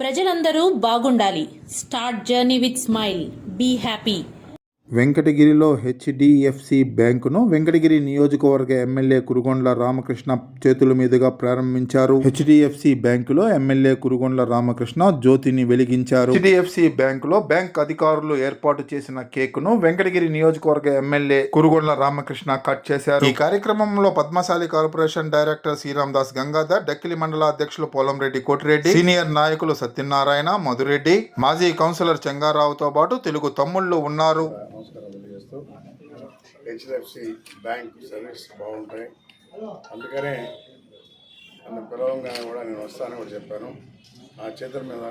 ప్రజలందరూ బాగుండాలి. Start journey with smile. Be happy. వెంకటగిరిలో హెచ్డిఎఫ్సి బ్యాంకును వెంకటగిరి నియోజకవర్గ ఎమ్మెల్యే కురుగొండ్ల రామకృష్ణ చేతుల మీదుగా ప్రారంభించారు. హెచ్డిఎఫ్సి బ్యాంకులో ఎమ్మెల్యే కురుగొండ్ల రామకృష్ణ జ్యోతిని వెలిగించారు. హెచ్డిఎఫ్సి బ్యాంకులో బ్యాంక్ అధికారులు ఏర్పాటు చేసిన కేకును వెంకటగిరి నియోజకవర్గ ఎమ్మెల్యే కురుగొండ్ల రామకృష్ణ కట్ చేశారు. ఈ కార్యక్రమంలో పద్మశాలి కార్పొరేషన్ డైరెక్టర్ శ్రీరామ్ దాస్ గంగాధర్, డక్కిలి మండల అధ్యక్షులు పోలంరెడ్డి కోటిరెడ్డి, సీనియర్ నాయకులు సత్యనారాయణ, మధురెడ్డి, మాజీ కౌన్సిలర్ చెంగారావుతో పాటు తెలుగు తమ్ముళ్లు ఉన్నారు. నమస్కారం తెలియజేస్తూ హెచ్డిఎఫ్సి బ్యాంక్ సర్వీస్ బాగుంటాయి, అందుకనే నన్ను పిలవంగానే కూడా నేను వస్తానని కూడా చెప్పాను. ఆ చేతుల మీద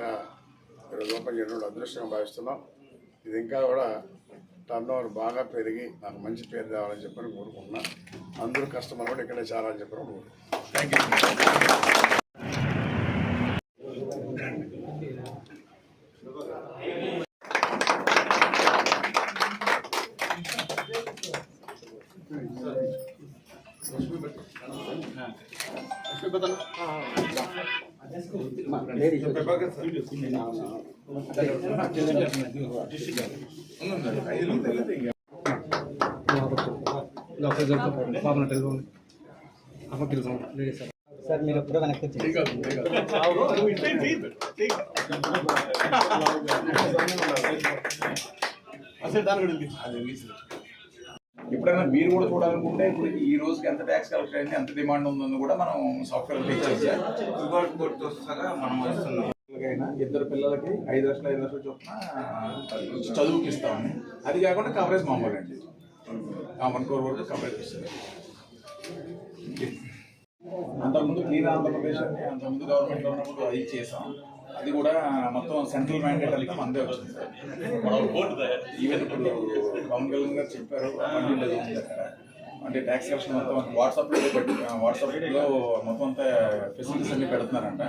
ఈరోజు ఓపెన్ చేయడం అదృష్టంగా భావిస్తున్నాం. ఇది ఇంకా కూడా టర్న్ ఓవర్ బాగా పెరిగి నాకు మంచి పేరు తేవాలని చెప్పని కోరుకుంటున్నాను. అందరూ కస్టమర్ కూడా ఇక్కడే చాలా అని చెప్పడం కోరుకుంటున్నాను. Thank you. సార్ మీరు ఎప్పుడో వెనక్కి ఎప్పుడైనా మీరు కూడా చూడాలనుకుంటే ఇప్పుడు ఈ రోజుకి ఎంత ట్యాక్స్ కలెక్ట్ అయింది, ఎంత డిమాండ్ ఉందని కూడా మనం సాఫ్ట్వేర్ ఇద్దరు పిల్లలకి 5 లక్షలు చొప్పున చదువుకి ఇస్తామని. అది కాకుండా కవరేజ్ మామూలు అండి, 1 crore వరకు కవరేజ్ ఇస్తుంది. అంతకుముందు క్లీన్ ఆంధ్రప్రదేశ్ అని అంతకుముందు గవర్నమెంట్లో ఉన్నప్పుడు అది చేసాం. అది కూడా మొత్తం సెంట్రల్ మ్యాండేటరీకి మందే వచ్చింది సార్. ఈవెన్ ఇప్పుడు పవన్ కళ్యాణ్ గారు చెప్పారు అంటే ట్యాక్స్ కలెక్షన్ మొత్తం వాట్సాప్లో మొత్తం అంతా ఫెసిలిటీస్ అన్ని పెడుతున్నారంట.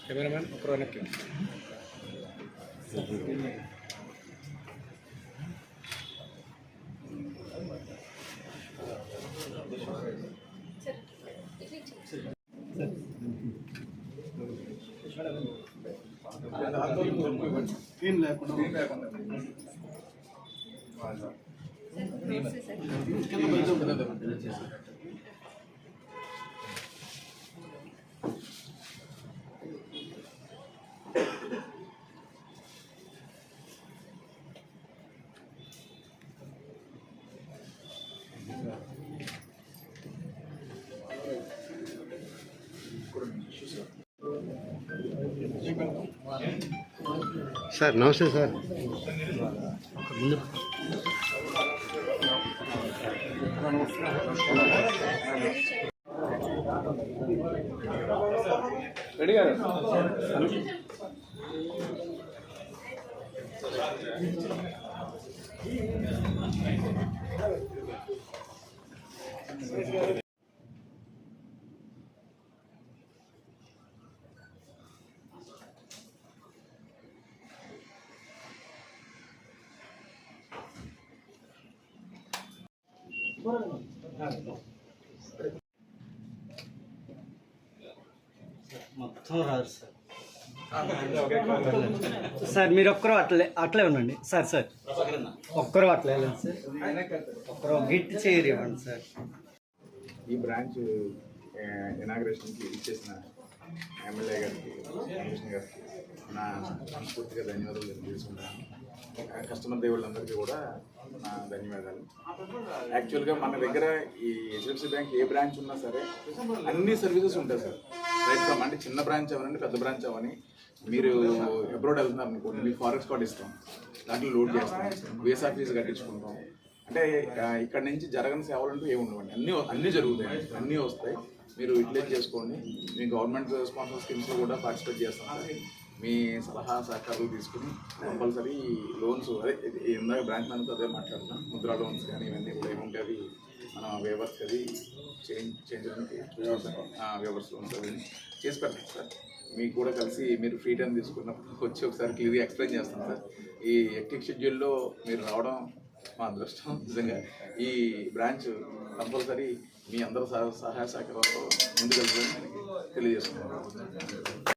కెమెరామెన్ ఒకరు వెనక్కి. సార్ నమస్తే సార్. ముందు రెడీ గారు మొత్తం రాదు సార్. సార్ మీరు ఒక్కరు అట్లే ఉండండి సార్. సార్ ఒక్కరు అట్లే వెళ్ళండి సార్. ఒక్కరు గిట్ చేయరు ఇవ్వండి సార్. ఈ బ్రాంచ్ ఇనాగ్రేషన్కి ఇచ్చేసిన ఎమ్మెల్యే గారికి కమిషనర్ గారికి నా మనస్ఫూర్తిగా ధన్యవాదాలు తెలియజేసుకుంటాను. కస్టమర్ దేవుళ్ళందరికీ కూడా నా ధన్యవాదాలు. యాక్చువల్గా మన దగ్గర ఈ హెచ్డిఎఫ్సి బ్యాంక్ ఏ బ్రాంచ్ ఉన్నా సరే అన్ని సర్వీసెస్ ఉంటాయి సార్. రైట్ ఫ్రమ్ అంటే చిన్న బ్రాంచ్ అవనండి, పెద్ద బ్రాంచ్ అవని, మీరు అబ్రాడ్ వెళ్తున్నారు అనుకోండి, మీకు ఫారెక్స్ కార్డ్ ఇస్తాం, దాంట్లో లోడ్ చేస్తాం, వీసా ఫీజు కట్టించుకుంటాం. అంటే ఇక్కడ నుంచి జరగని సేవలు అంటూ ఏమి ఉండవండి, అన్నీ జరుగుతాయి, అన్నీ వస్తాయి. మీరు యూటిలైజ్ చేసుకోండి. మీ గవర్నమెంట్ స్పాన్సర్ స్కీమ్స్లో కూడా పార్టిసిపేట్ చేస్తాం సార్. మీ సలహా సహకారాలు తీసుకుని కంపల్సరీ లోన్స్, అదే ఇందాక బ్రాంచ్ మేనేజర్ అదే మాట్లాడుతున్నాం, ముద్రా లోన్స్ కానీ ఇవన్నీ కూడా ఏముంటే అవి మన వేవర్స్ అది చేయడానికి వేవర్స్ లోన్స్ అవి చేసి పెట్టండి సార్. మీకు కూడా కలిసి మీరు ఫ్రీ టైం తీసుకున్నప్పుడు వచ్చి ఒకసారి క్లియర్గా ఎక్స్ప్లెయిన్ చేస్తాం సార్. ఈ హెక్టిక్ షెడ్యూల్లో మీరు రావడం మా అదృష్టం నిజంగా. ఈ బ్రాంచ్ కంపల్సరీ మీ అందరూ సహాయ సహకారాలతో ముందుకు వెళ్తుందని తెలియజేస్తున్నాను.